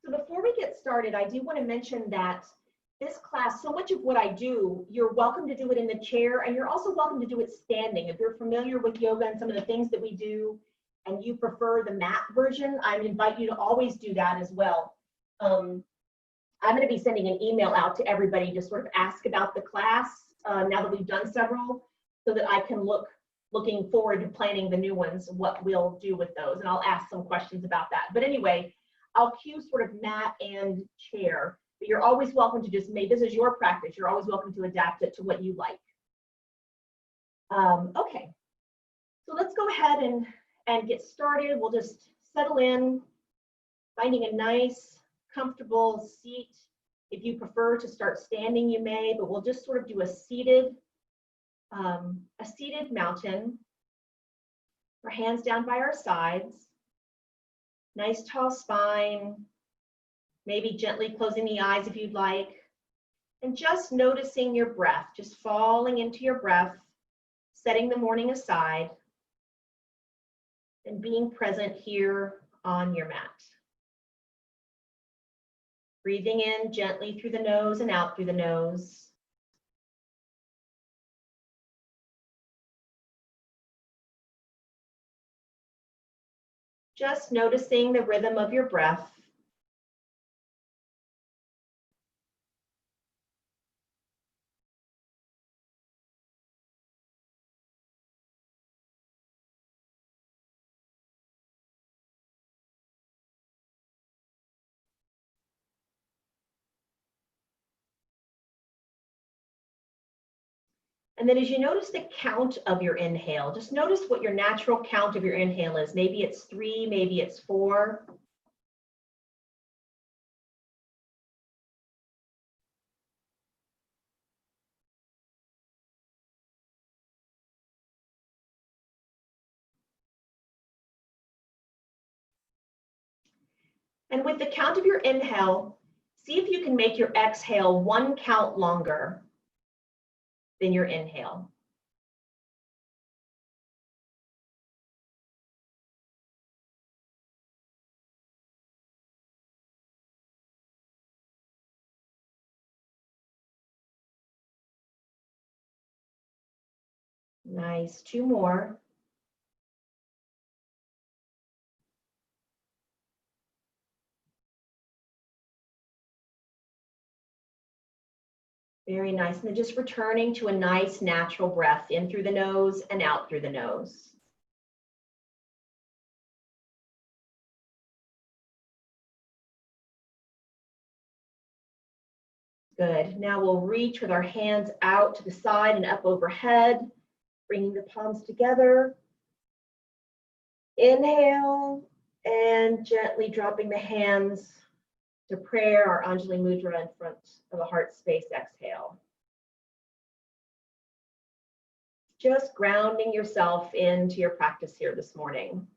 So before we get started, I do want to mention that this class, so much of what I do, you're welcome to do it in the chair, and you're also welcome to do it standing. If you're familiar with yoga and some of the things that we do, and you prefer the mat version, I invite you to always do that as well. I'm going to be sending an email out to everybody to sort of ask about the class now that we've done several, so that I can looking forward to planning the new ones, what we'll do with those, and I'll ask some questions about that. But anyway, I'll cue sort of mat and chair, but you're always welcome to just this is your practice. You're always welcome to adapt it to what you like. Okay, so let's go ahead and get started. We'll just settle in, finding a nice, comfortable seat. If you prefer to start standing, you may, but we'll just sort of do a seated mountain. Our hands down by our sides. Nice tall spine. Maybe gently closing the eyes if you'd like. And just noticing your breath, just falling into your breath, setting the morning aside, and being present here on your mat. Breathing in gently through the nose and out through the nose. Just noticing the rhythm of your breath. And then as you notice the count of your inhale, just notice what your natural count of your inhale is. Maybe it's 3, maybe it's 4. And with the count of your inhale, see if you can make your exhale 1 count longer than your inhale. Nice, 2 more. Very nice. And then just returning to a nice natural breath in through the nose and out through the nose. Good. Now we'll reach with our hands out to the side and up overhead, bringing the palms together. Inhale and gently dropping the hands to prayer, our Anjali Mudra in front of the heart space. Exhale. Just grounding yourself into your practice here this morning.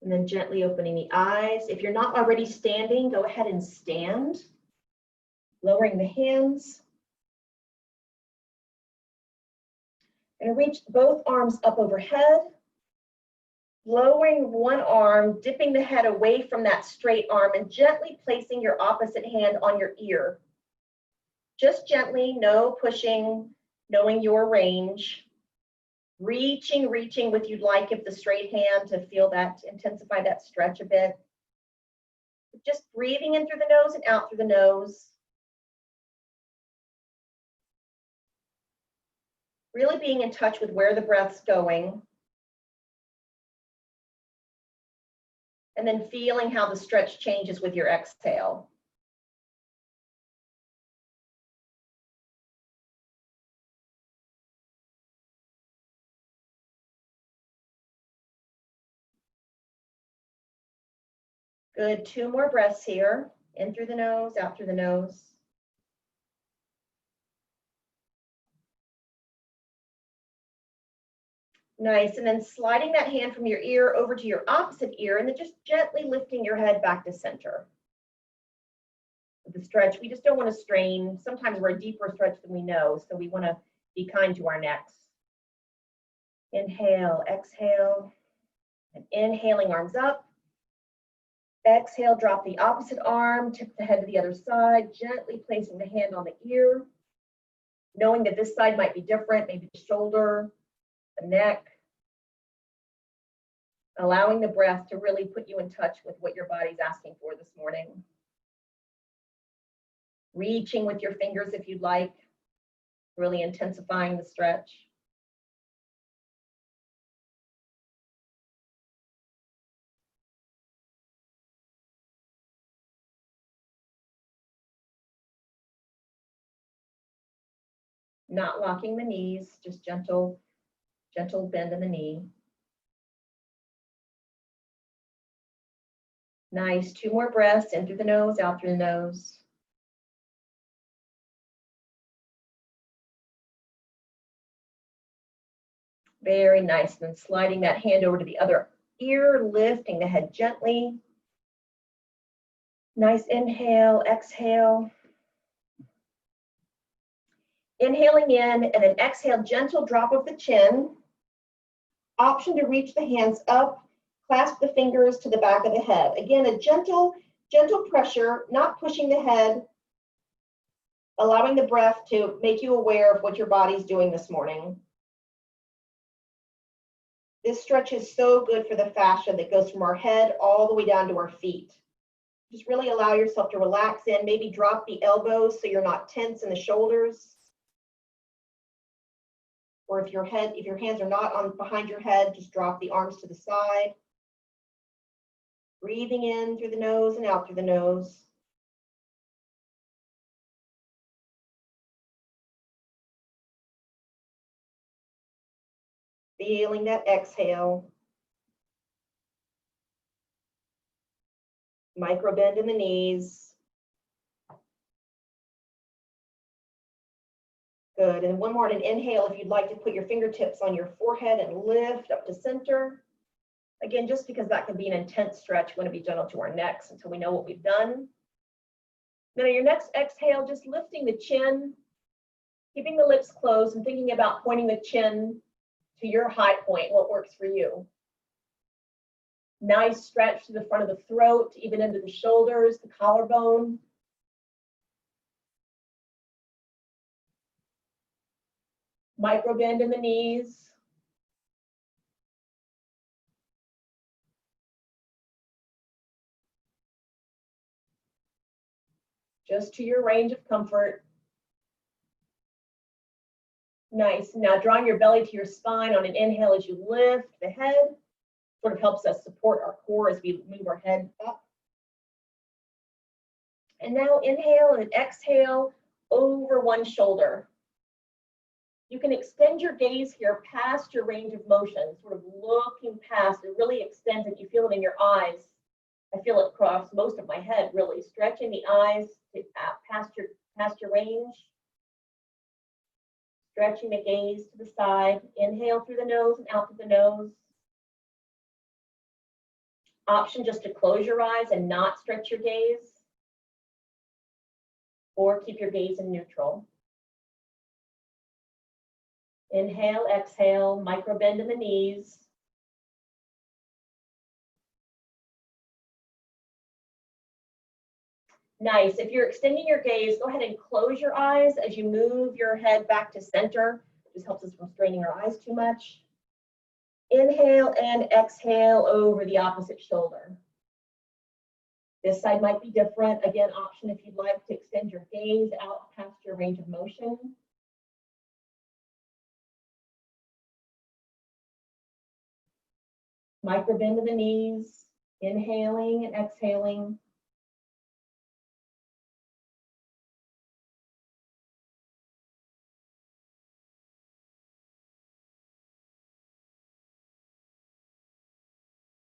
And then gently opening the eyes. If you're not already standing, go ahead and stand. Lowering the hands. And reach both arms up overhead. Lowering one arm, dipping the head away from that straight arm and gently placing your opposite hand on your ear. Just gently, no pushing, knowing your range. Reaching with you'd like if the straight hand to feel that, intensify that stretch a bit. Just breathing in through the nose and out through the nose. Really being in touch with where the breath's going. And then feeling how the stretch changes with your exhale. Good, 2 more breaths here. In through the nose, out through the nose. Nice, and then sliding that hand from your ear over to your opposite ear and then just gently lifting your head back to center. With the stretch, we just don't want to strain. Sometimes we're a deeper stretch than we know, so we want to be kind to our necks. Inhale, exhale, and inhaling, arms up. Exhale, drop the opposite arm, tip the head to the other side, gently placing the hand on the ear, knowing that this side might be different, maybe the shoulder, the neck. Allowing the breath to really put you in touch with what your body's asking for this morning. Reaching with your fingers if you'd like, really intensifying the stretch. Not locking the knees, just gentle bend in the knee. Nice, 2 more breaths, in through the nose, out through the nose. Very nice, and then sliding that hand over to the other ear, lifting the head gently. Nice inhale, exhale. Inhaling in, and then exhale, gentle drop of the chin. Option to reach the hands up, clasp the fingers to the back of the head. Again, a gentle pressure, not pushing the head, allowing the breath to make you aware of what your body's doing this morning. This stretch is so good for the fascia that goes from our head all the way down to our feet. Just really allow yourself to relax in, maybe drop the elbows so you're not tense in the shoulders. Or if your hands are not on behind your head, just drop the arms to the side. Breathing in through the nose and out through the nose. Feeling that exhale. Micro bend in the knees. Good, and one more, and an inhale if you'd like to put your fingertips on your forehead and lift up to center. Again, just because that can be an intense stretch, we want to be gentle to our necks until we know what we've done. Then on your next exhale, just lifting the chin, keeping the lips closed and thinking about pointing the chin to your high point, what works for you. Nice stretch to the front of the throat, even into the shoulders, the collarbone. Micro bend in the knees. Just to your range of comfort. Nice. Now drawing your belly to your spine on an inhale as you lift the head. Sort of helps us support our core as we move our head up. And now inhale and exhale over one shoulder. You can extend your gaze here past your range of motion, sort of looking past. It really extends it. You feel it in your eyes. I feel it across most of my head, really. Stretching the eyes past your range. Stretching the gaze to the side. Inhale through the nose and out through the nose. Option just to close your eyes and not stretch your gaze. Or keep your gaze in neutral. Inhale, exhale, micro bend in the knees. Nice. If you're extending your gaze, go ahead and close your eyes as you move your head back to center. This helps us from straining our eyes too much. Inhale and exhale over the opposite shoulder. This side might be different. Again, option if you'd like to extend your gaze out past your range of motion. Micro bend in the knees, inhaling and exhaling.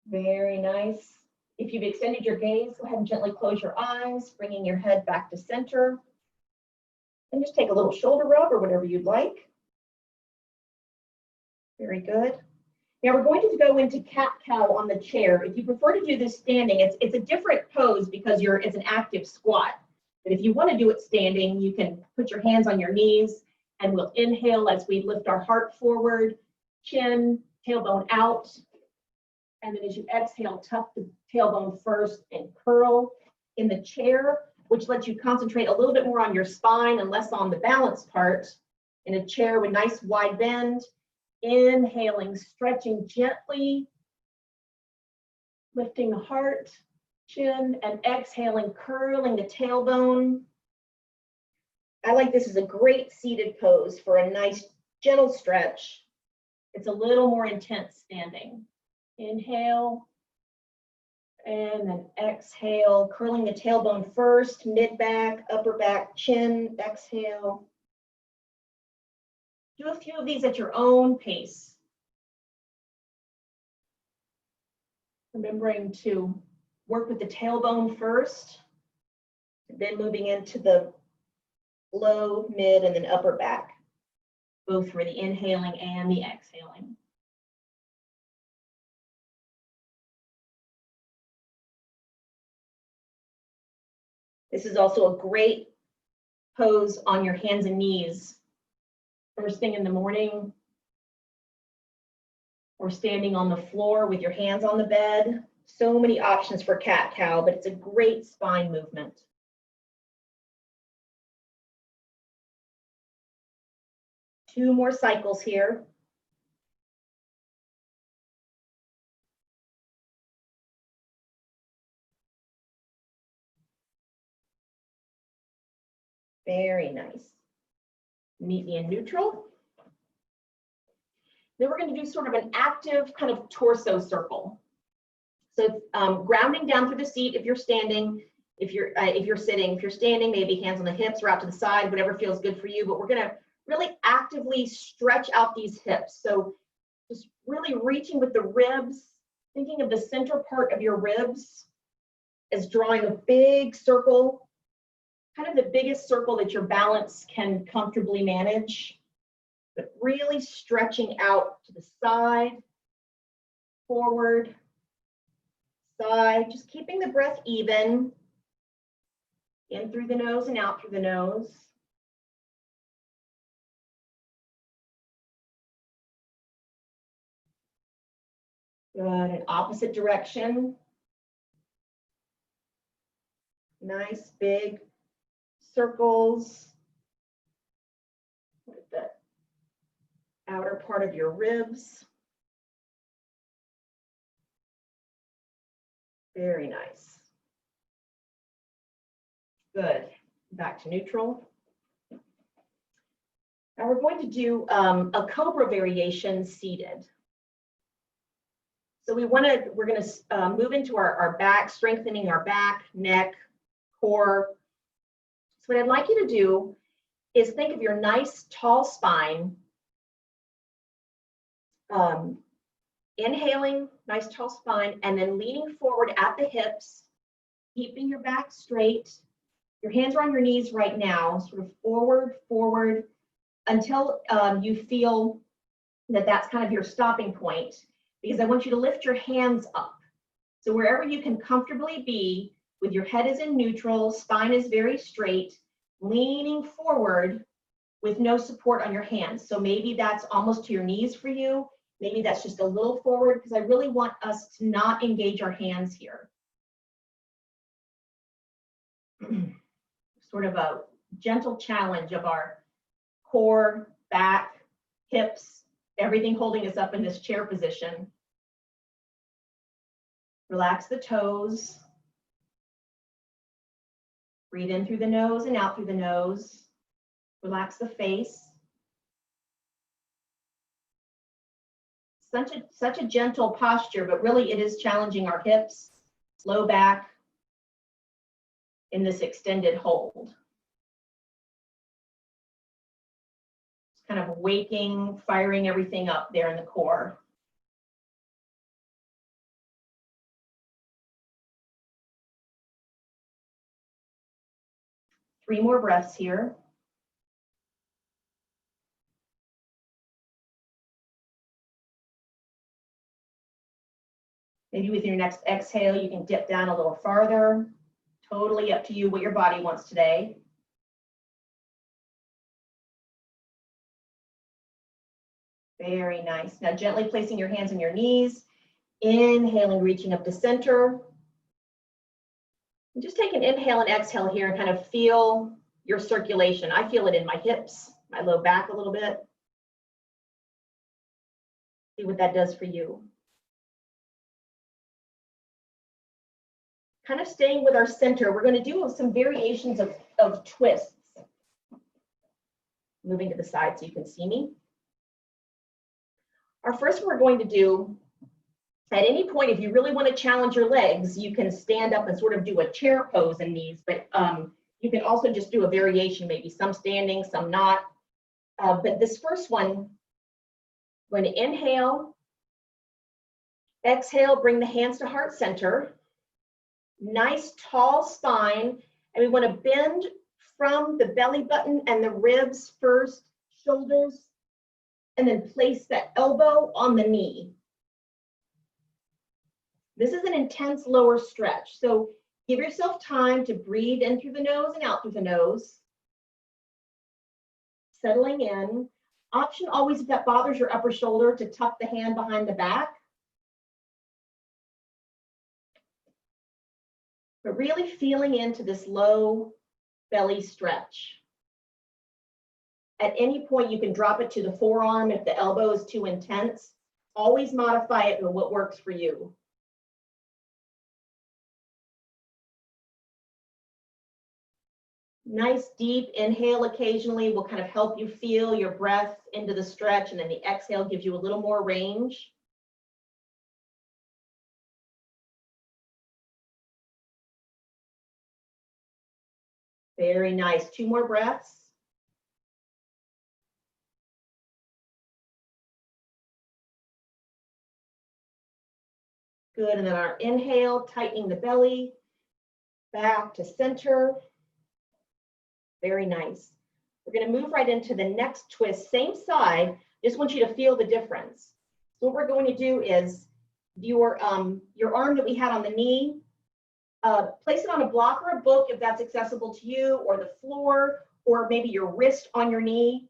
Very nice. If you've extended your gaze, go ahead and gently close your eyes, bringing your head back to center. And just take a little shoulder rub or whatever you'd like. Very good. Now we're going to go into cat-cow on the chair. If you prefer to do this standing, it's a different pose because it's an active squat. But if you want to do it standing, you can put your hands on your knees and we'll inhale as we lift our heart forward. chin, tailbone out. And then as you exhale, tuck the tailbone first and curl in the chair, which lets you concentrate a little bit more on your spine and less on the balance part. In a chair with nice wide bend, inhaling, stretching gently, lifting the heart, chin, and exhaling, curling the tailbone. I like this as a great seated pose for a nice gentle stretch. It's a little more intense standing. Inhale, and then exhale, curling the tailbone first, mid back, upper back, chin, exhale. Do a few of these at your own pace. Remembering to work with the tailbone first, then moving into the low, mid, and then upper back, both for the inhaling and the exhaling. This is also a great pose on your hands and knees. First thing in the morning, or standing on the floor with your hands on the bed. So many options for cat-cow, but it's a great spine movement. Two more cycles here. Very nice. Meet me in neutral. Then we're going to do sort of an active kind of torso circle. So grounding down through the seat if you're standing, if you're sitting, if you're standing, maybe hands on the hips or out to the side, whatever feels good for you. But we're going to really actively stretch out these hips. So just really reaching with the ribs, thinking of the center part of your ribs as drawing a big circle, kind of the biggest circle that your balance can comfortably manage, but really stretching out to the side, forward, side, just keeping the breath even, in through the nose and out through the nose. Good, and opposite direction. Nice big circles with the outer part of your ribs. Very nice. Good. Back to neutral. Now we're going to do a cobra variation seated. So we're going to move into our back, strengthening our back, neck, core. So what I'd like you to do is think of your nice tall spine. Inhaling, nice tall spine, and then leaning forward at the hips, keeping your back straight. Your hands are on your knees right now, sort of forward, forward, until you feel that that's kind of your stopping point, because I want you to lift your hands up. So wherever you can comfortably be, with your head is in neutral, spine is very straight, leaning forward with no support on your hands. So maybe that's almost to your knees for you. Maybe that's just a little forward, because I really want us to not engage our hands here. Sort of a gentle challenge of our core, back, hips, everything holding us up in this chair position. Relax the toes. Breathe in through the nose and out through the nose. Relax the face. Such a gentle posture, but really it is challenging our hips, low back in this extended hold. It's kind of waking, firing everything up there in the core. Three more breaths here. Maybe with your next exhale, you can dip down a little farther. Totally up to you what your body wants today. Very nice. Now gently placing your hands on your knees, inhaling, reaching up to center. And just take an inhale and exhale here and kind of feel your circulation. I feel it in my hips, my low back a little bit. See what that does for you. Kind of staying with our center, we're going to do some variations of twists. Moving to the side so you can see me. Our first one we're going to do, at any point, if you really want to challenge your legs, you can stand up and sort of do a chair pose in these, but you can also just do a variation, maybe some standing, some not. But this first one, we're going to inhale, exhale, bring the hands to heart center. Nice tall spine, and we want to bend from the belly button and the ribs first, shoulders, and then place that elbow on the knee. This is an intense lower stretch, so give yourself time to breathe in through the nose and out through the nose. Settling in. Option always, if that bothers your upper shoulder, to tuck the hand behind the back. But really feeling into this low belly stretch. At any point, you can drop it to the forearm if the elbow is too intense. Always modify it to what works for you. Nice deep inhale occasionally will kind of help you feel your breath into the stretch, and then the exhale gives you a little more range. Very nice. 2 more breaths. Good, and then our inhale, tightening the belly, back to center. Very nice. We're going to move right into the next twist, same side. Just want you to feel the difference. So what we're going to do is your arm that we had on the knee, place it on a block or a book if that's accessible to you, or the floor, or maybe your wrist on your knee.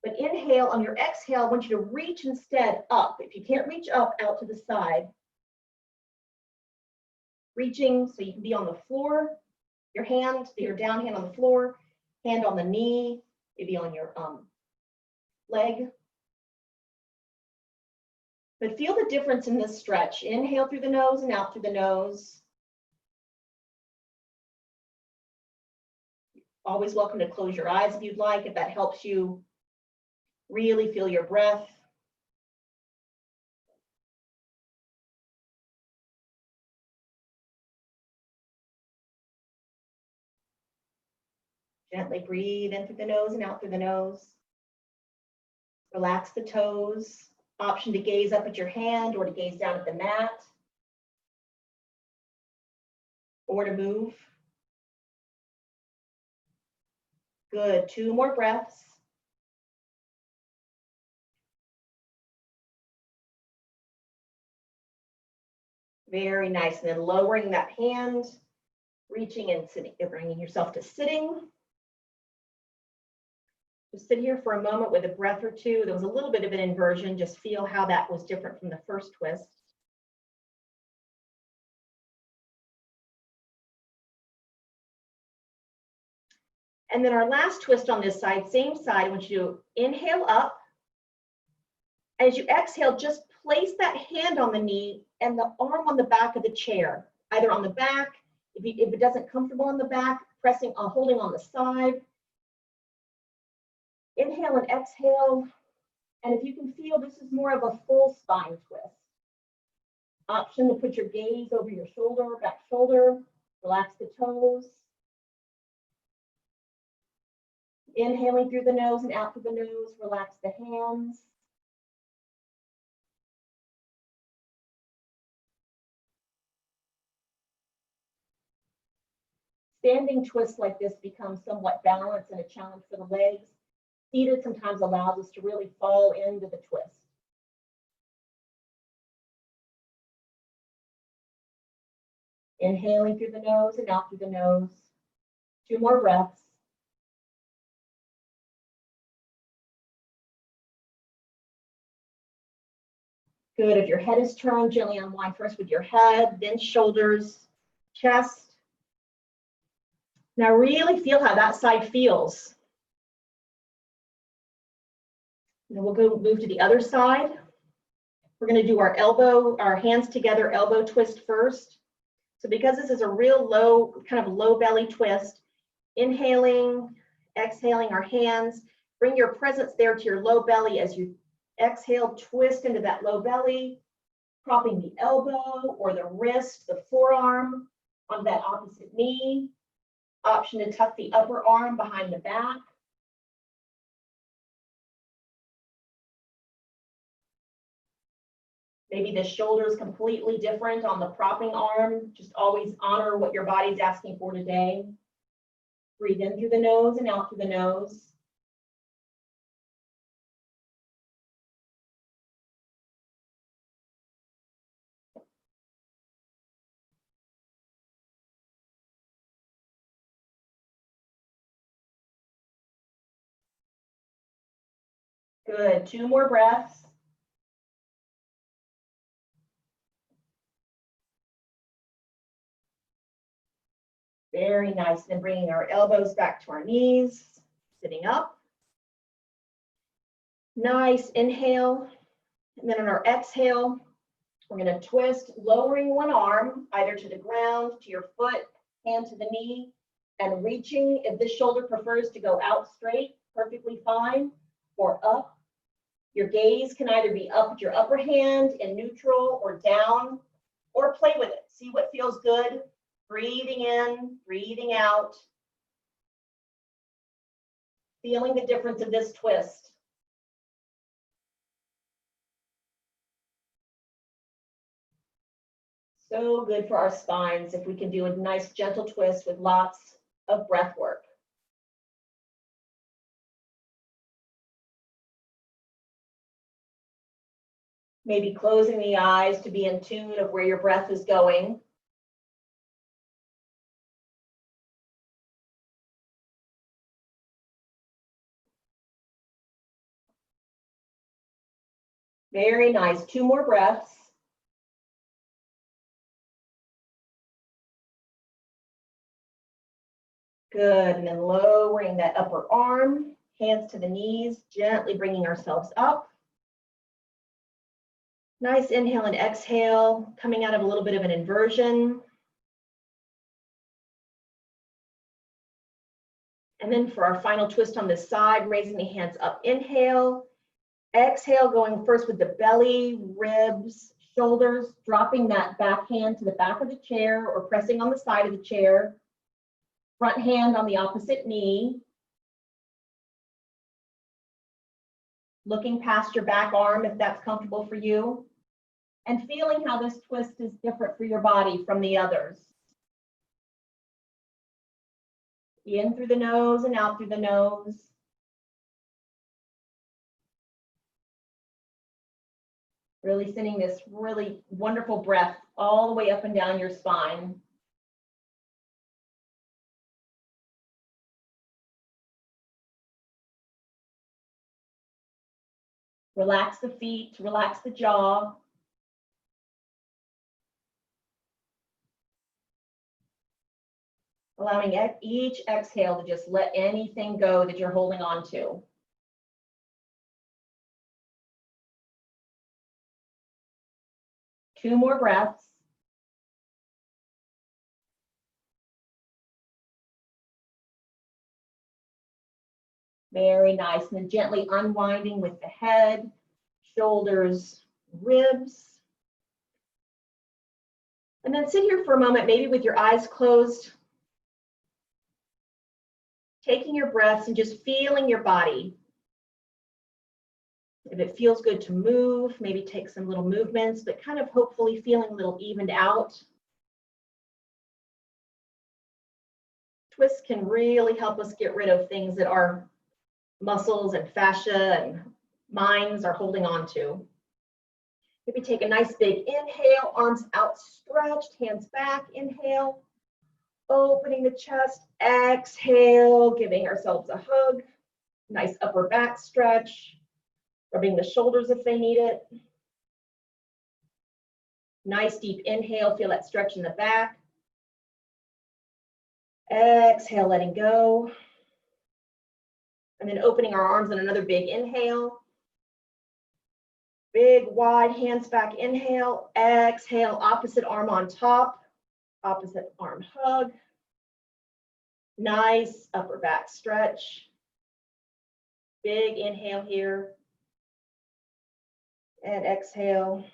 But inhale, on your exhale, I want you to reach instead up. If you can't reach up, out to the side. Reaching so you can be on the floor, your down hand on the floor, hand on the knee, maybe on your leg. But feel the difference in this stretch. Inhale through the nose and out through the nose. Always welcome to close your eyes if you'd like, if that helps you really feel your breath. Gently breathe in through the nose and out through the nose. Relax the toes. Option to gaze up at your hand or to gaze down at the mat. Or to move. Good. 2 more breaths. Very nice. And then lowering that hand, reaching and sitting, bringing yourself to sitting. Just sit here for a moment with a breath or two. There was a little bit of an inversion. Just feel how that was different from the first twist. And then our last twist on this side, same side, I want you to inhale up. As you exhale, just place that hand on the knee and the arm on the back of the chair, either on the back, if it doesn't comfortable on the back, holding on the side. Inhale and exhale. And if you can feel, this is more of a full spine twist. Option to put your gaze over your shoulder, back shoulder, relax the toes. Inhaling through the nose and out through the nose, relax the hands. Standing twists like this become somewhat balanced and a challenge for the legs. Seated sometimes allows us to really fall into the twist. Inhaling through the nose and out through the nose. 2 more breaths. Good. If your head is turned, gently unwind first with your head, then shoulders, chest. Now really feel how that side feels. Then we'll go move to the other side. We're going to do our hands together elbow twist first. So because this is a real low, kind of low belly twist, inhaling, exhaling our hands, bring your presence there to your low belly as you exhale, twist into that low belly, propping the elbow or the wrist, the forearm on that opposite knee. Option to tuck the upper arm behind the back. Maybe the shoulder is completely different on the propping arm. Just always honor what your body's asking for today. Breathe in through the nose and out through the nose. Good. 2 more breaths. Very nice. Then bringing our elbows back to our knees, sitting up. Nice. Inhale. And then on our exhale, we're going to twist, lowering one arm either to the ground, to your foot, hand to the knee, and reaching. If this shoulder prefers to go out straight, perfectly fine, or up. Your gaze can either be up with your upper hand in neutral or down, or play with it. See what feels good. Breathing in, breathing out. Feeling the difference of this twist. So good for our spines if we can do a nice gentle twist with lots of breath work. Maybe closing the eyes to be in tune of where your breath is going. Very nice. 2 more breaths. Good. And then lowering that upper arm, hands to the knees, gently bringing ourselves up. Nice inhale and exhale, coming out of a little bit of an inversion. And then for our final twist on this side, raising the hands up, inhale. Exhale, going first with the belly, ribs, shoulders, dropping that back hand to the back of the chair or pressing on the side of the chair. Front hand on the opposite knee. Looking past your back arm if that's comfortable for you. And feeling how this twist is different for your body from the others. In through the nose and out through the nose. Really sending this really wonderful breath all the way up and down your spine. Relax the feet, relax the jaw. Allowing each exhale to just let anything go that you're holding on to. Two more breaths. Very nice. And then gently unwinding with the head, shoulders, ribs. And then sit here for a moment, maybe with your eyes closed. Taking your breaths and just feeling your body. If it feels good to move, maybe take some little movements, but kind of hopefully feeling a little evened out. Twists can really help us get rid of things that our muscles and fascia and minds are holding on to. Maybe take a nice big inhale, arms outstretched, hands back, inhale. Opening the chest, exhale, giving ourselves a hug. Nice upper back stretch. Rubbing the shoulders if they need it. Nice deep inhale, feel that stretch in the back. Exhale, letting go. And then opening our arms on another big inhale. Big, wide, hands back, inhale. Exhale, opposite arm on top. Opposite arm hug. Nice upper back stretch. Big inhale here. And exhale.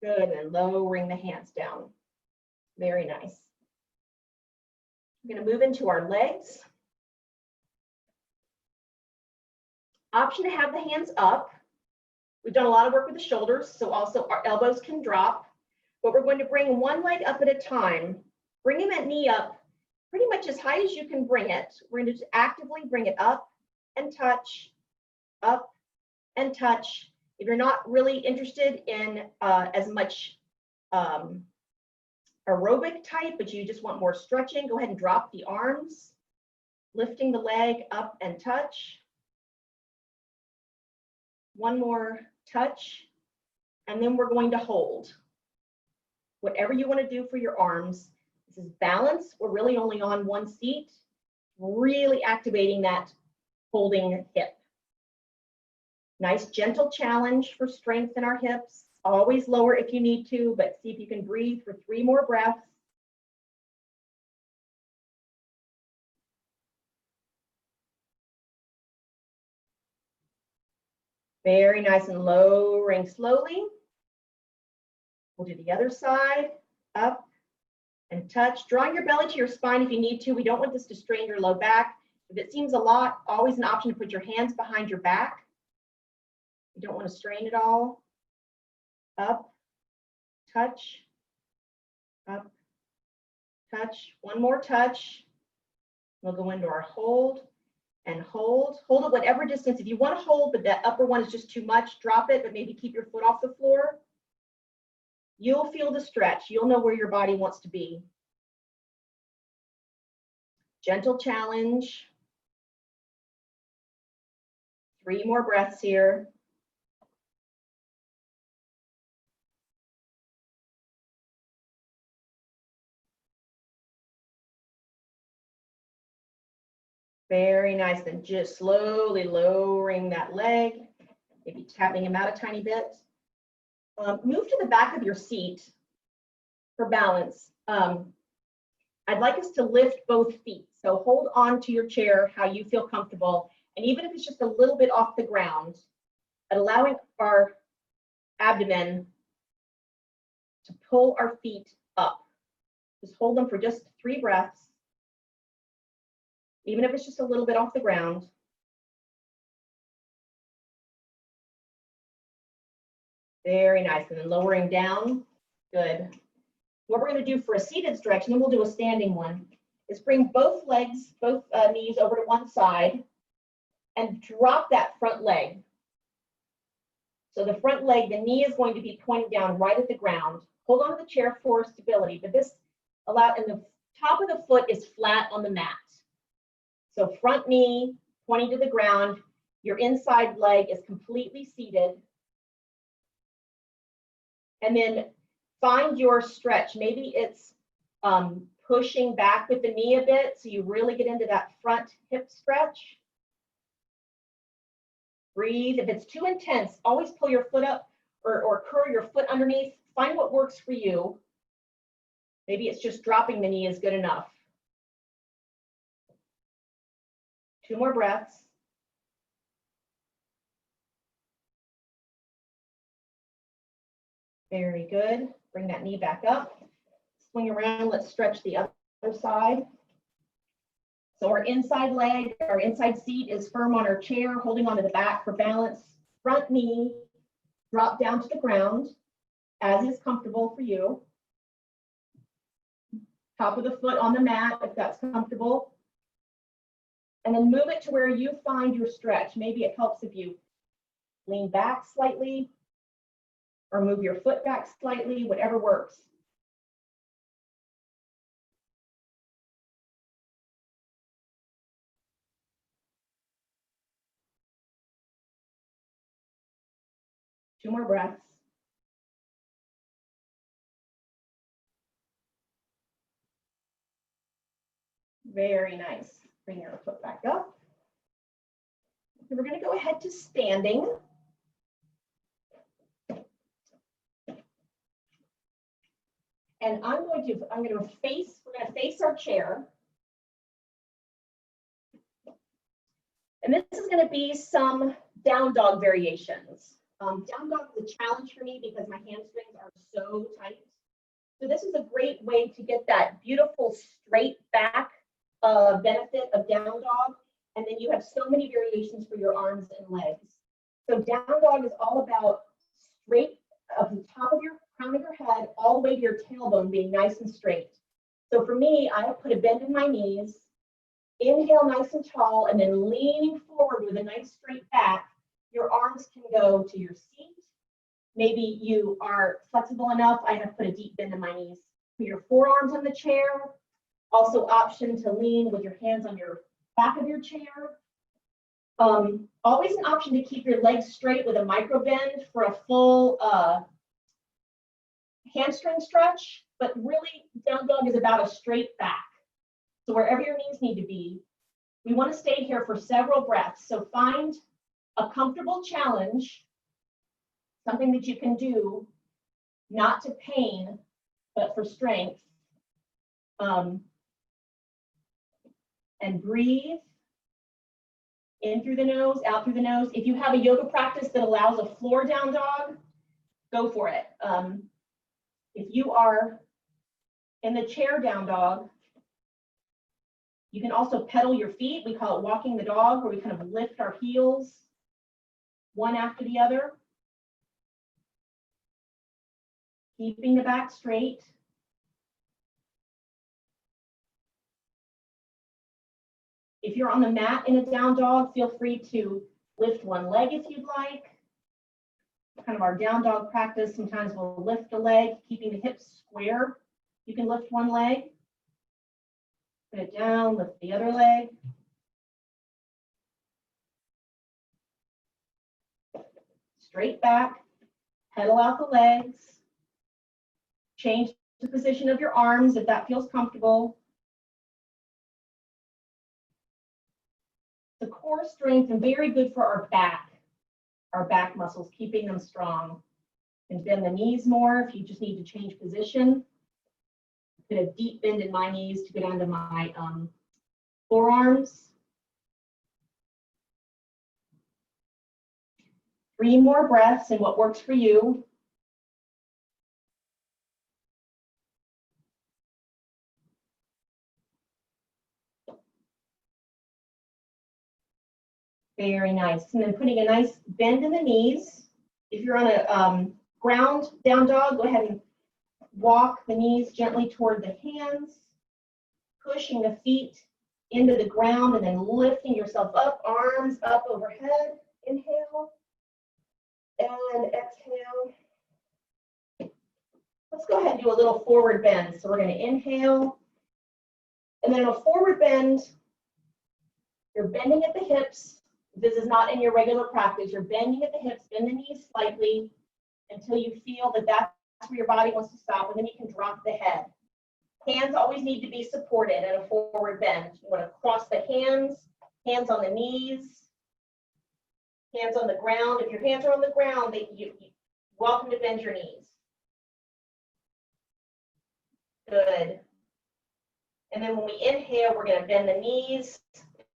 Good, and lowering the hands down. Very nice. We're going to move into our legs. Option to have the hands up. We've done a lot of work with the shoulders, so also our elbows can drop. But we're going to bring one leg up at a time. Bringing that knee up pretty much as high as you can bring it. We're going to just actively bring it up and touch, up and touch. If you're not really interested in as much aerobic type, but you just want more stretching, go ahead and drop the arms, lifting the leg up and touch. One more touch, and then we're going to hold. Whatever you want to do for your arms. This is balance. We're really only on one seat, really activating that holding hip. Nice gentle challenge for strength in our hips. Always lower if you need to, but see if you can breathe for 3 more breaths. Very nice, and lowering slowly. We'll do the other side, up and touch. Drawing your belly to your spine if you need to. We don't want this to strain your low back. If it seems a lot, always an option to put your hands behind your back. You don't want to strain it all. Up, touch, up, touch. One more touch. We'll go into our hold and hold. Hold at whatever distance. If you want to hold, but that upper one is just too much, drop it, but maybe keep your foot off the floor. You'll feel the stretch. You'll know where your body wants to be. Gentle challenge. 3 more breaths here. Very nice, and just slowly lowering that leg, maybe tapping him out a tiny bit. Move to the back of your seat for balance. I'd like us to lift both feet. So hold on to your chair how you feel comfortable. And even if it's just a little bit off the ground, allowing our abdomen to pull our feet up. Just hold them for just 3 breaths. Even if it's just a little bit off the ground. Very nice, and then lowering down, good. What we're gonna do for a seated stretch, and then we'll do a standing one, is bring both legs, both knees over to one side and drop that front leg. So the front leg, the knee is going to be pointing down right at the ground. Hold on to the chair for stability, but this and the top of the foot is flat on the mat. So front knee pointing to the ground, your inside leg is completely seated. And then find your stretch. Maybe it's pushing back with the knee a bit, so you really get into that front hip stretch. Breathe. If it's too intense, always pull your foot up or curl your foot underneath. Find what works for you. Maybe it's just dropping the knee is good enough. 2 more breaths. Very good. Bring that knee back up. Swing around. Let's stretch the other side. So our inside leg, our inside seat is firm on our chair, holding onto the back for balance. Front knee, drop down to the ground, as is comfortable for you. Top of the foot on the mat, if that's comfortable. And then move it to where you find your stretch. Maybe it helps if you lean back slightly or move your foot back slightly, whatever works. Two more breaths. Very nice. Bring your foot back up. And we're going to go ahead to standing. And we're going to face our chair. And this is going to be some down dog variations. Down dog is a challenge for me because my hamstrings are so tight. So this is a great way to get that beautiful straight back benefit of down dog. And then you have so many variations for your arms and legs. So down dog is all about straight of the top of your crown of your head all the way to your tailbone being nice and straight. So for me, I have put a bend in my knees, inhale nice and tall, and then leaning forward with a nice straight back. Your arms can go to your seat. Maybe you are flexible enough. I have put a deep bend in my knees. Put your forearms on the chair. Also option to lean with your hands on your back of your chair. Always an option to keep your legs straight with a micro bend for a full hamstring stretch, but really down dog is about a straight back. So wherever your knees need to be, we want to stay here for several breaths. So find a comfortable challenge, something that you can do, not to pain, but for strength. And breathe in through the nose, out through the nose. If you have a yoga practice that allows a floor down dog, go for it. If you are in the chair down dog, you can also pedal your feet. We call it walking the dog, where we kind of lift our heels one after the other. Keeping the back straight. If you're on the mat in a down dog, feel free to lift one leg if you'd like. Kind of our down dog practice, sometimes we'll lift a leg, keeping the hips square. You can lift one leg, put it down, lift the other leg. Straight back, pedal out the legs. Change the position of your arms if that feels comfortable. The core strength and very good for our back muscles, keeping them strong. And bend the knees more if you just need to change position. Put a deep bend in my knees to go down to my forearms. 3 more breaths and what works for you. Very nice. And then putting a nice bend in the knees. If you're on a ground down dog, go ahead and walk the knees gently toward the hands, pushing the feet into the ground and then lifting yourself up, arms up overhead. Inhale and exhale. Let's go ahead and do a little forward bend. So we're going to inhale, and then a forward bend, you're bending at the hips. This is not in your regular practice. You're bending at the hips, bend the knees slightly until you feel that that's where your body wants to stop, and then you can drop the head. Hands always need to be supported at a forward bend. You want to cross the hands, hands on the knees, hands on the ground. If your hands are on the ground, you're welcome to bend your knees. Good. And then when we inhale, we're going to bend the knees,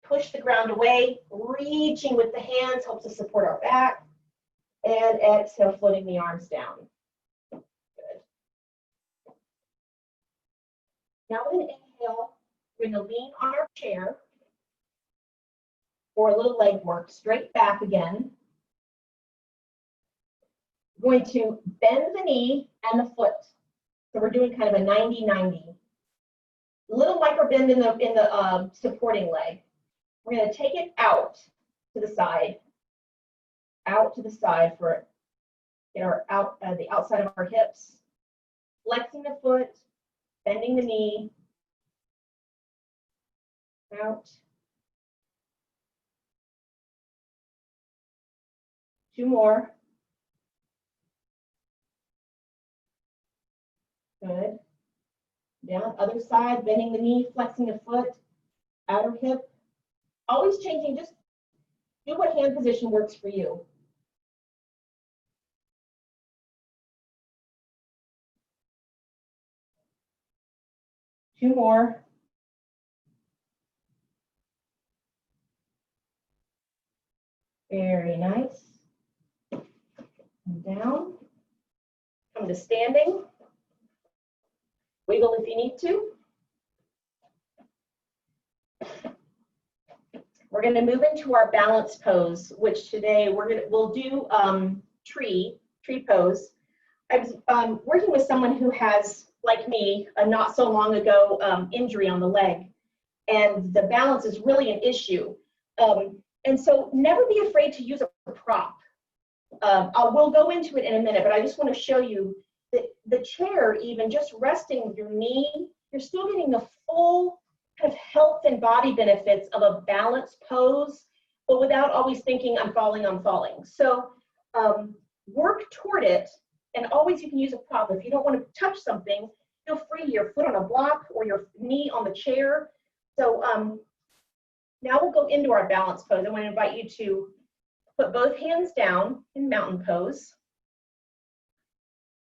push the ground away, reaching with the hands helps us support our back, and exhale, floating the arms down. Good. Now we're going to inhale, we're going to lean on our chair for a little leg work, straight back again. We're going to bend the knee and the foot. So we're doing kind of a 90-90. Little micro bend in the supporting leg. We're going to take it out to the side for the outside of our hips, flexing the foot, bending the knee, out. 2 more. Good. Down, other side, bending the knee, flexing the foot, outer hip. Always changing, just do what hand position works for you. Two more. Very nice. And down. Come to standing. Wiggle if you need to. We're going to move into our balance pose, which today we'll do tree pose. I was working with someone who has, like me, a not so long ago injury on the leg, and the balance is really an issue. And so never be afraid to use a prop. We'll go into it in a minute, but I just want to show you that the chair, even just resting your knee, you're still getting the full kind of health and body benefits of a balanced pose, but without always thinking I'm falling, I'm falling. So work toward it, and always you can use a prop. If you don't want to touch something, feel free, your foot on a block or your knee on the chair. So now we'll go into our balance pose. I want to invite you to put both hands down in mountain pose.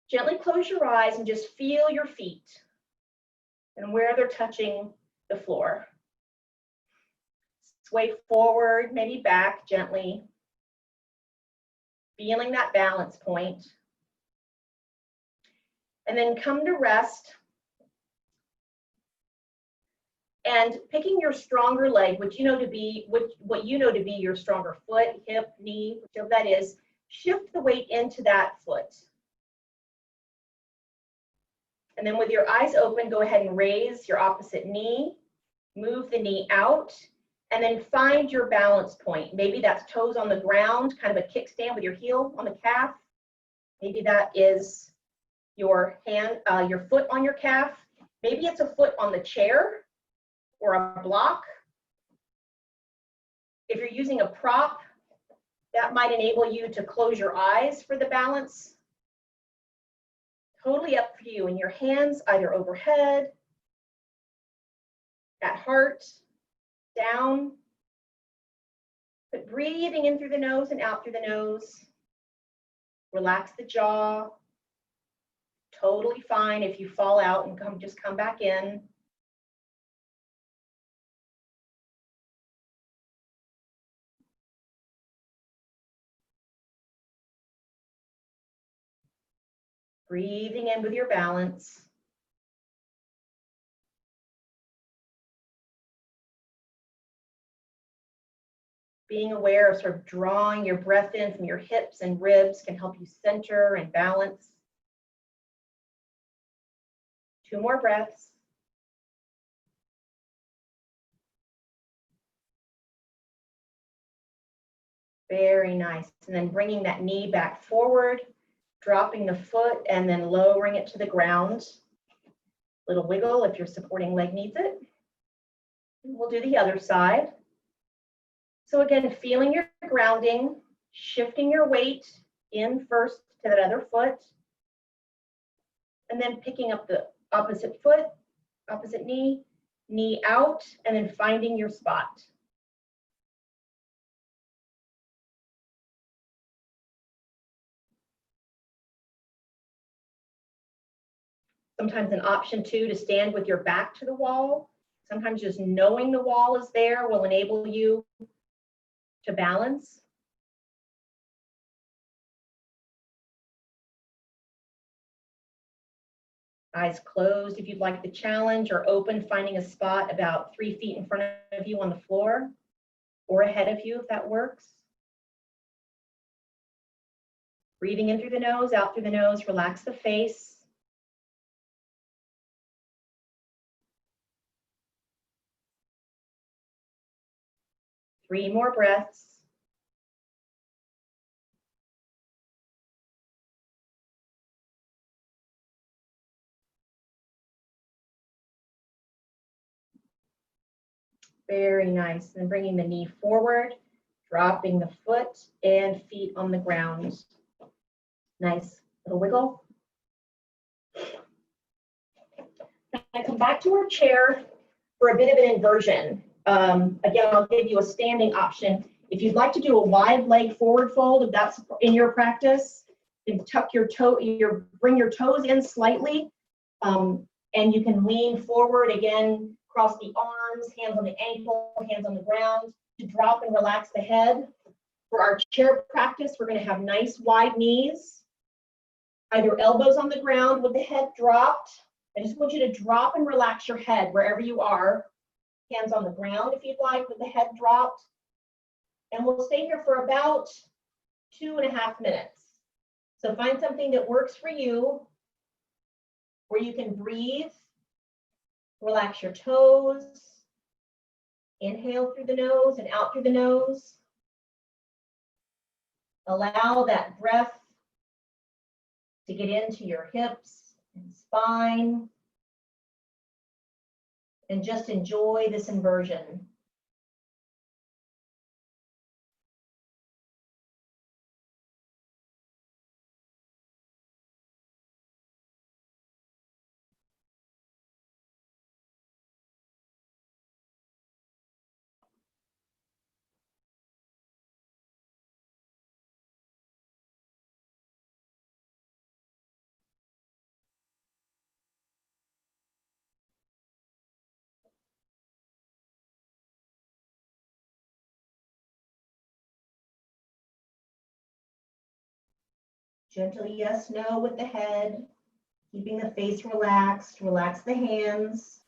Gently close your eyes and just feel your feet and where they're touching the floor. Sway forward, maybe back gently. Feeling that balance point. And then come to rest. And picking your stronger leg, what you know to be your stronger foot, hip, knee, whichever that is, shift the weight into that foot. And then with your eyes open, go ahead and raise your opposite knee, move the knee out, and then find your balance point. Maybe that's toes on the ground, kind of a kickstand with your heel on the calf. Maybe that is your hand, your foot on your calf. Maybe it's a foot on the chair or a block. If you're using a prop, that might enable you to close your eyes for the balance. Totally up for you. And your hands either overhead, at heart, down. But breathing in through the nose and out through the nose. Relax the jaw. Totally fine if you fall out and just come back in. Breathing in with your balance. Being aware of sort of drawing your breath in from your hips and ribs can help you center and balance. 2 more breaths. Very nice. And then bringing that knee back forward, dropping the foot and then lowering it to the ground. Little wiggle if your supporting leg needs it. We'll do the other side. So again, feeling your grounding, shifting your weight in first to that other foot, and then picking up the opposite foot, opposite knee, knee out, and then finding your spot. Sometimes an option too to stand with your back to the wall. Sometimes just knowing the wall is there will enable you to balance. Eyes closed if you'd like the challenge, or open, finding a spot about 3 feet in front of you on the floor or ahead of you if that works. Breathing in through the nose, out through the nose, relax the face. Three more breaths. Very nice. And bringing the knee forward, dropping the foot and feet on the ground. Nice little wiggle. Now come back to our chair for a bit of an inversion. Again, I'll give you a standing option. If you'd like to do a wide leg forward fold, if that's in your practice, then tuck your bring your toes in slightly, and you can lean forward again, cross the arms, hands on the ankle, hands on the ground, to drop and relax the head. For our chair practice, we're going to have nice wide knees, either elbows on the ground with the head dropped. I just want you to drop and relax your head wherever you are. Hands on the ground if you'd like, with the head dropped. And we'll stay here for about 2.5 minutes. So find something that works for you, where you can breathe, relax your toes, inhale through the nose and out through the nose. Allow that breath to get into your hips and spine, and just enjoy this inversion. Gently yes, no with the head, keeping the face relaxed. Relax the hands.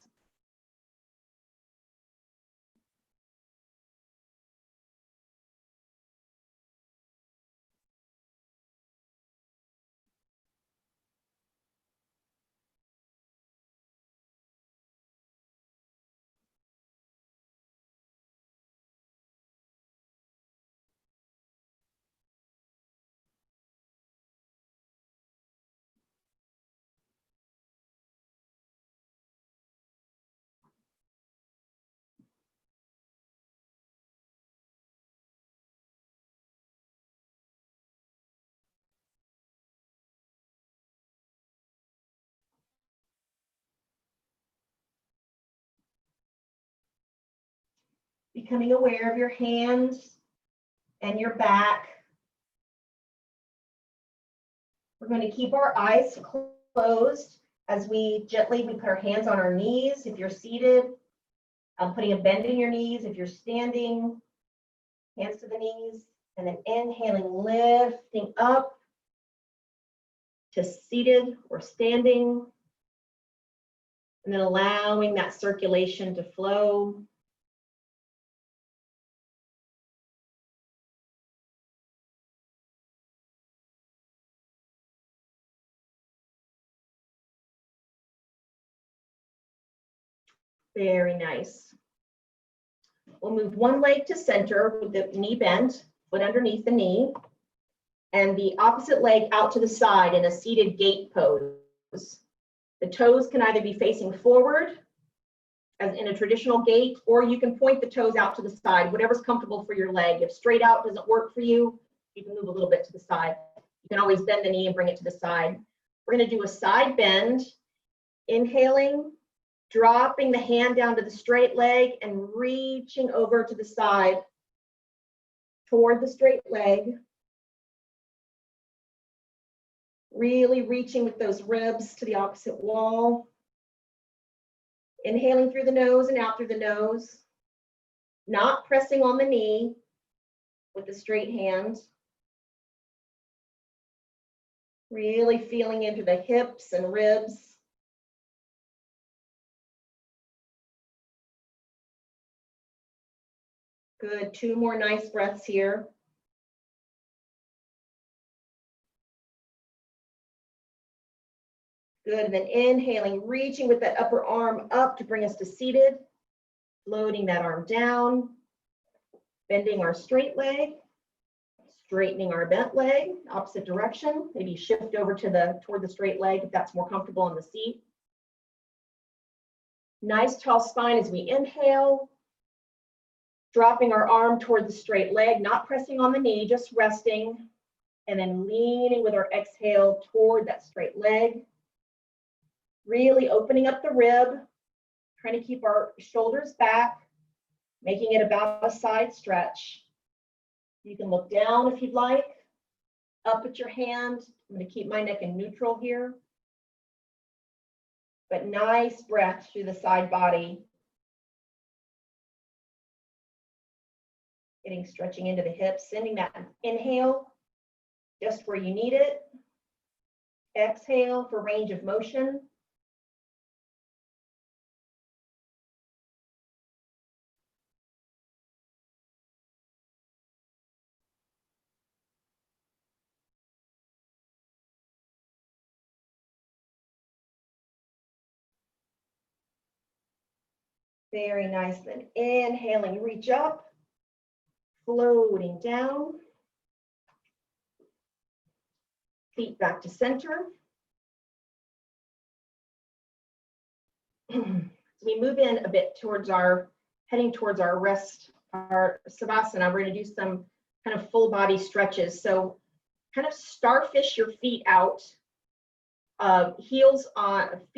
Becoming aware of your hands and your back. We're going to keep our eyes closed as we put our hands on our knees. If you're seated, putting a bend in your knees. If you're standing, hands to the knees, and then inhaling, lifting up to seated or standing, and then allowing that circulation to flow. Very nice. We'll move one leg to center with the knee bent, foot underneath the knee, and the opposite leg out to the side in a seated gate pose. The toes can either be facing forward, as in a traditional gate, or you can point the toes out to the side, whatever's comfortable for your leg. If straight out doesn't work for you, you can move a little bit to the side. You can always bend the knee and bring it to the side. We're going to do a side bend, inhaling, dropping the hand down to the straight leg and reaching over to the side toward the straight leg. Really reaching with those ribs to the opposite wall. Inhaling through the nose and out through the nose. Not pressing on the knee with the straight hand. Really feeling into the hips and ribs. Good, 2 more nice breaths here. Good, and then inhaling, reaching with that upper arm up to bring us to seated. Floating that arm down. Bending our straight leg. Straightening our bent leg, opposite direction. Maybe shift over to toward the straight leg if that's more comfortable on the seat. Nice tall spine as we inhale. Dropping our arm toward the straight leg, not pressing on the knee, just resting. And then leaning with our exhale toward that straight leg. Really opening up the rib, trying to keep our shoulders back. making it about a side stretch. You can look down if you'd like, up at your hand. I'm going to keep my neck in neutral here. But nice breath through the side body. Getting stretching into the hips, sending that inhale just where you need it. Exhale for range of motion. Very nice. Then inhaling, reach up, floating down. Feet back to center. So we move in a bit towards heading towards our rest, our Savasana. We're going to do some kind of full body stretches. So kind of starfish your feet out, feet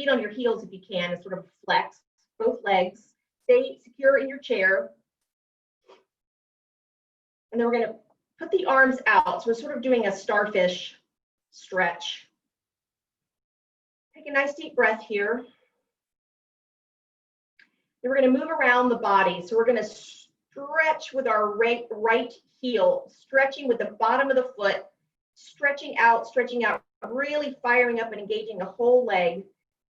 on your heels if you can, and sort of flex both legs. Stay secure in your chair. And then we're going to put the arms out. So we're sort of doing a starfish stretch. Take a nice deep breath here. Then we're going to move around the body. So we're going to stretch with our right heel, stretching with the bottom of the foot, stretching out, really firing up and engaging the whole leg.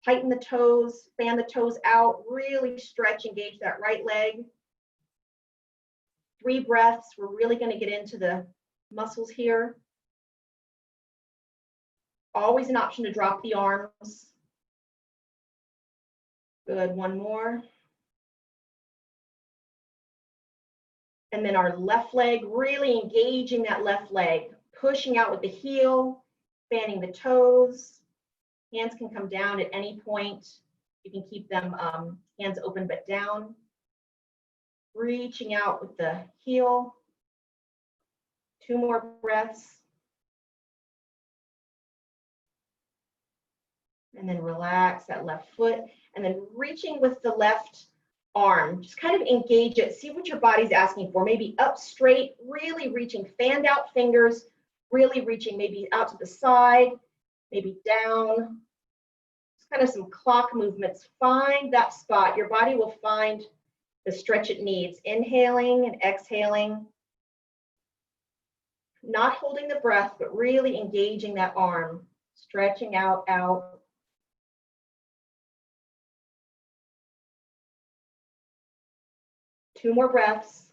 Tighten the toes, fan the toes out, really stretch, engage that right leg. 3 breaths. We're really going to get into the muscles here. Always an option to drop the arms. Good, 1 more. And then our left leg, really engaging that left leg, pushing out with the heel, fanning the toes. Hands can come down at any point. You can keep them hands open but down. Reaching out with the heel. 2 more breaths. And then relax that left foot. And then reaching with the left arm. Just kind of engage it. See what your body's asking for. Maybe up straight, really reaching, fanned out fingers, really reaching maybe out to the side, maybe down. Just kind of some clock movements. Find that spot. Your body will find the stretch it needs. Inhaling and exhaling. Not holding the breath, but really engaging that arm. Stretching out. 2 more breaths.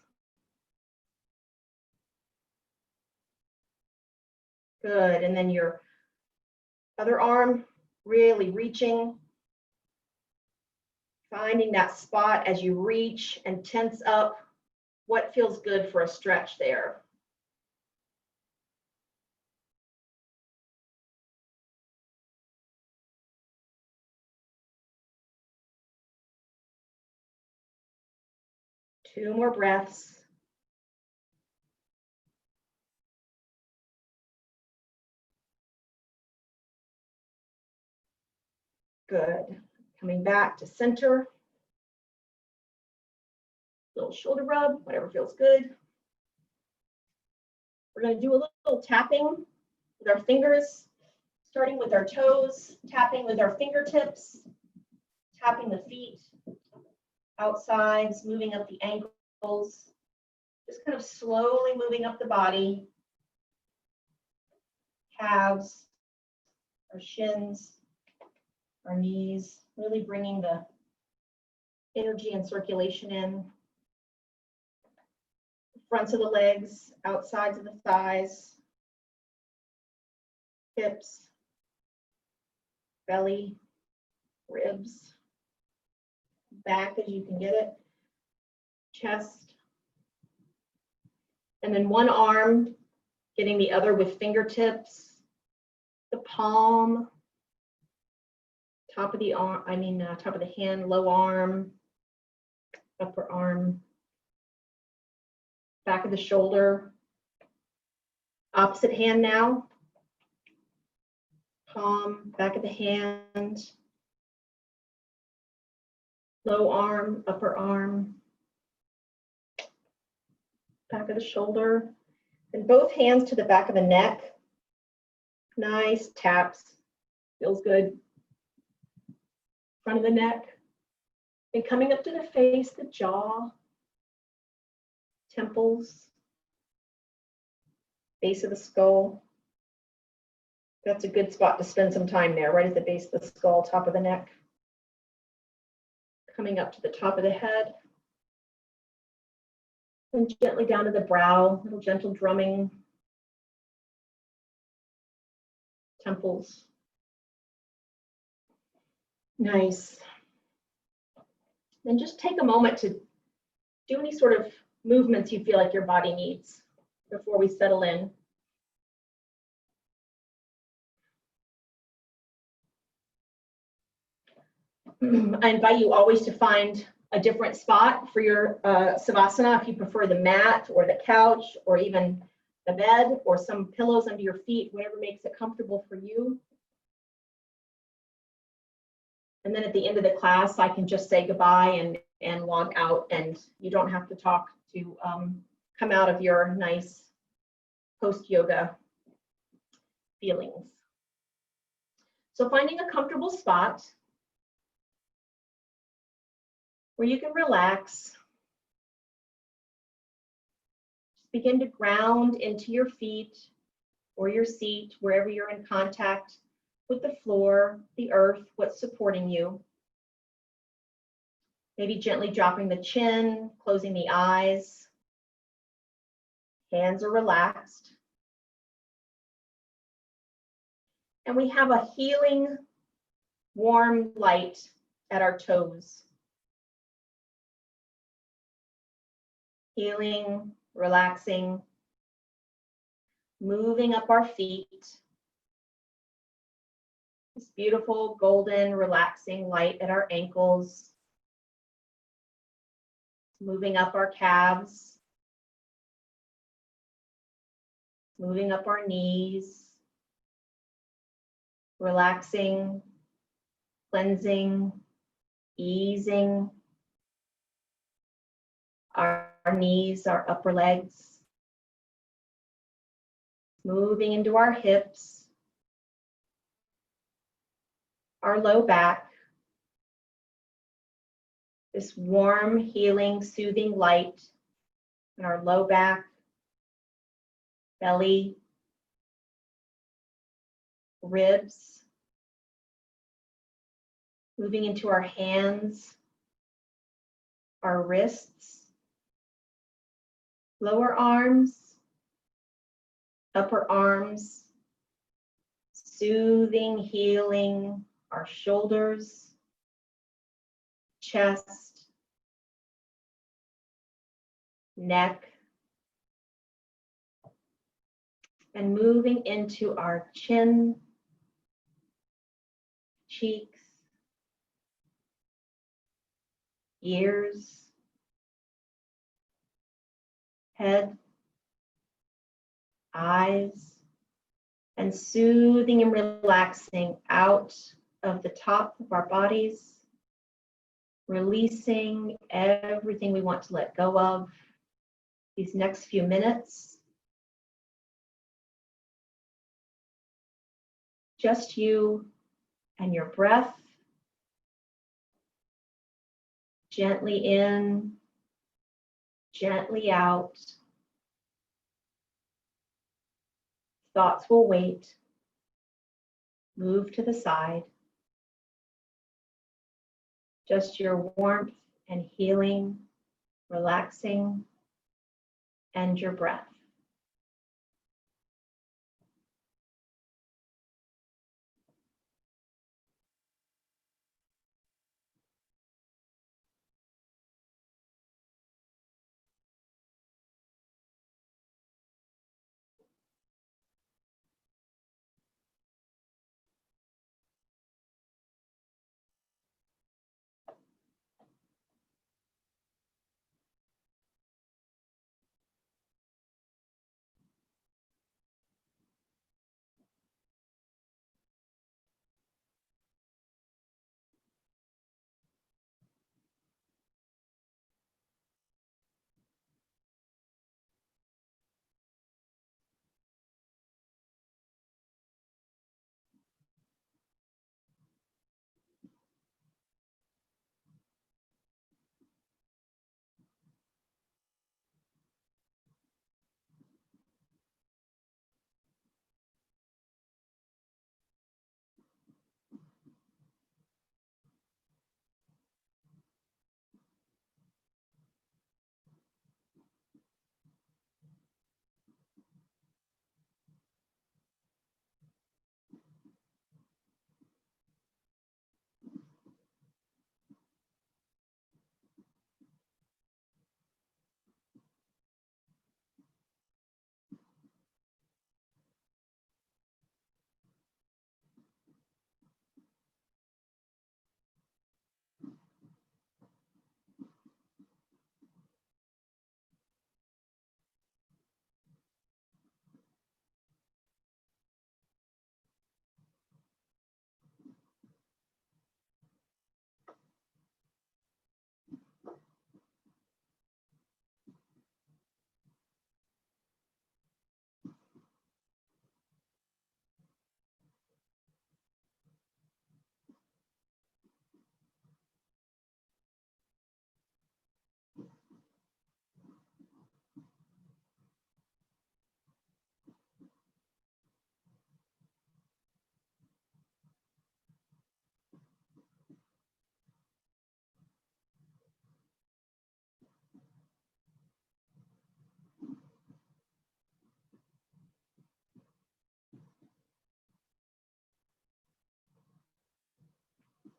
Good, and then your other arm, really reaching, finding that spot as you reach and tense up. What feels good for a stretch there? Two more breaths. Good. Coming back to center. Little shoulder rub, whatever feels good. We're going to do a little tapping with our fingers, starting with our toes, tapping with our fingertips, tapping the feet, outsides, moving up the ankles, just kind of slowly moving up the body, calves, our shins, our knees, really bringing the energy and circulation in. Fronts of the legs, outsides of the thighs, hips, belly, ribs, back as you can get it, chest, and then one arm, getting the other with fingertips, the palm, top of the arm, top of the hand, low arm, upper arm, back of the shoulder, opposite hand now, palm, back of the hand, low arm, upper arm, back of the shoulder, and both hands to the back of the neck. Nice taps, feels good. Front of the neck, and coming up to the face, the jaw, temples, base of the skull. That's a good spot to spend some time there, right at the base of the skull, top of the neck. Coming up to the top of the head. And gently down to the brow, little gentle drumming. Temples. Nice. Then just take a moment to do any sort of movements you feel like your body needs before we settle in. I invite you always to find a different spot for your Savasana, if you prefer the mat or the couch or even the bed or some pillows under your feet, whatever makes it comfortable for you. And then at the end of the class, I can just say goodbye and log out, and you don't have to talk to come out of your nice post-yoga feelings. So finding a comfortable spot where you can relax. Just begin to ground into your feet or your seat, wherever you're in contact with the floor, the earth, what's supporting you. Maybe gently dropping the chin, closing the eyes. Hands are relaxed. And we have a healing, warm light at our toes. Healing, relaxing, moving up our feet. This beautiful, golden, relaxing light at our ankles. Moving up our calves. Moving up our knees. Relaxing, cleansing, easing our knees, our upper legs. Moving into our hips, our low back. This warm, healing, soothing light in our low back, belly, ribs. Moving into our hands, our wrists, lower arms, upper arms, soothing, healing our shoulders, chest, neck, and moving into our chin, cheeks, ears, head, eyes, and soothing and relaxing out of the top of our bodies, releasing everything we want to let go of these next few minutes. Just you and your breath. Gently in, gently out. Thoughts will wait. Move to the side. Just your warmth and healing, relaxing, and your breath.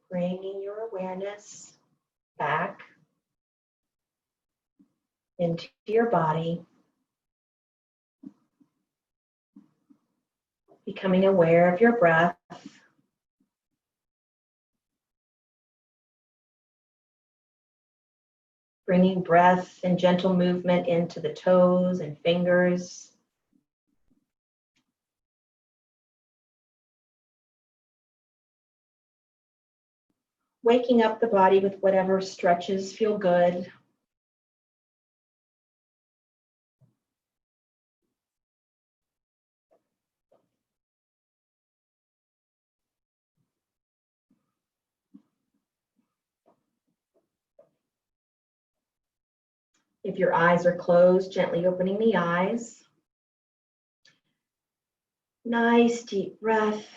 Bringing your awareness back into your body. Becoming aware of your breath. Bringing breath and gentle movement into the toes and fingers. Waking up the body with whatever stretches feel good. If your eyes are closed, gently opening the eyes. Nice deep breath.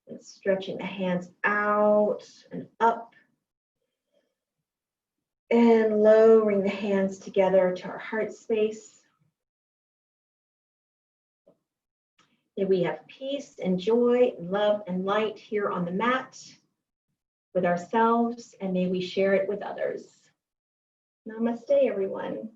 And stretching the hands out and up. And lowering the hands together to our heart space. May we have peace and joy, and love and light here on the mat with ourselves, and may we share it with others. Namaste, everyone.